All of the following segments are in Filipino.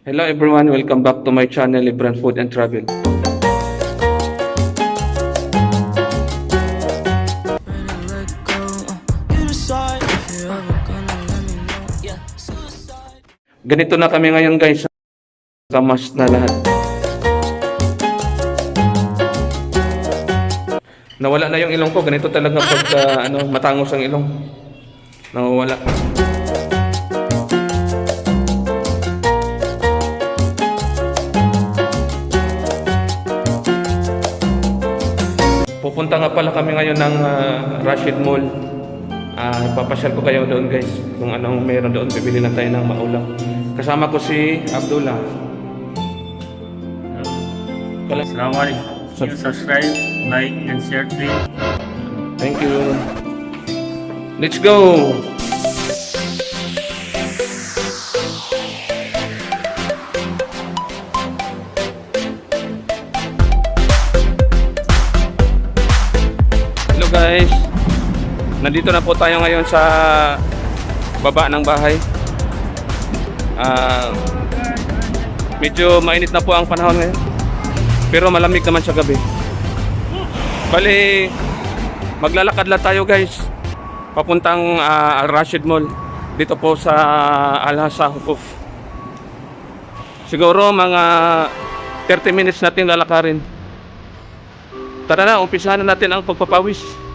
Hello everyone, welcome back to my channel LibranFoodAndTravel. Ganito na kami ngayon guys, kamas na lahat. Nawala na yung ilong ko, ganito talaga pag matangos ang ilong. Nawawala. Pupunta nga pala kami ngayon ng Rashid Mall. Papasyal ko kayo doon guys. Kung anong meron doon, bibili lang tayo ng maulam. Kasama ko si Abdullah. Assalamualaikum. Subscribe, like, and share please. Thank you. Let's go! Hello guys! Nandito na po tayo ngayon sa baba ng bahay. Medyo mainit na po ang panahon ngayon, pero malamig naman sa gabi. Bali, maglalakad lang tayo guys papuntang Rashid Mall dito po sa Hassa. Siguro mga 30 minutes natin lalakarin. Tara na, umpisahan na natin ang pagpapawis.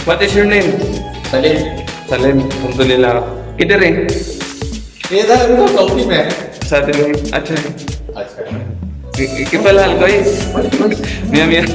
What is your name? Salim. Salim. Alhamdulillah. किधर है? इधर तो चौकी में है। साथ में। अच्छा। अच्छा। कितना हाल guys? मियाँ मियाँ।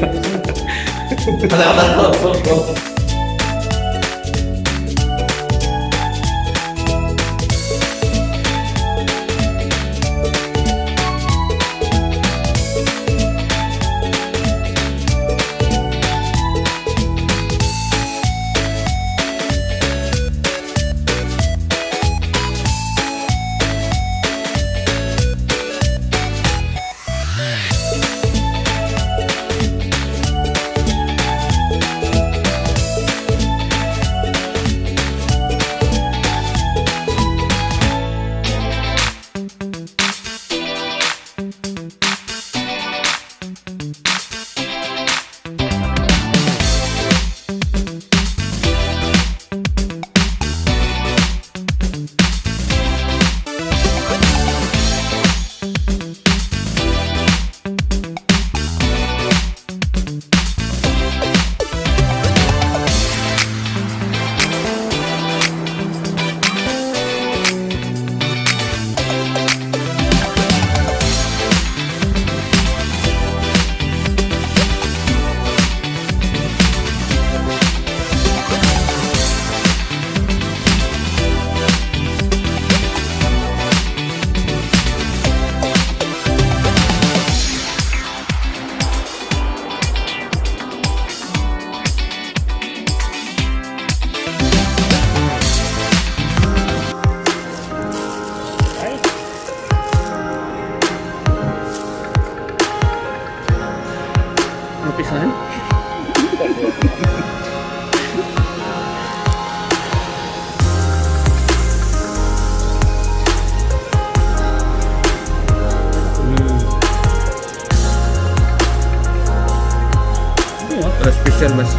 Umpisahan? Para special mas.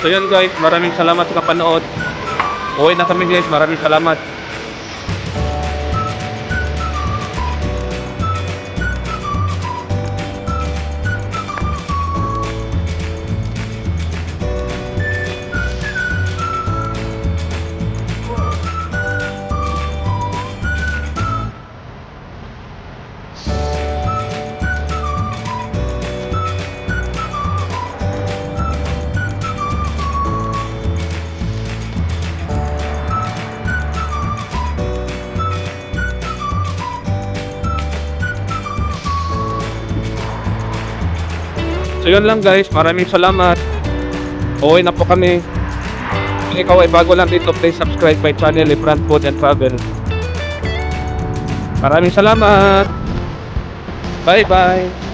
So yun guys, maraming salamat sa kapanood. Uwi na kami guys, maraming salamat. So yun lang guys, maraming salamat. Uwi na po kami. Kung ikaw ay bago lang dito, please subscribe my channel, LibranFoodAndTravel. Maraming salamat. Bye bye.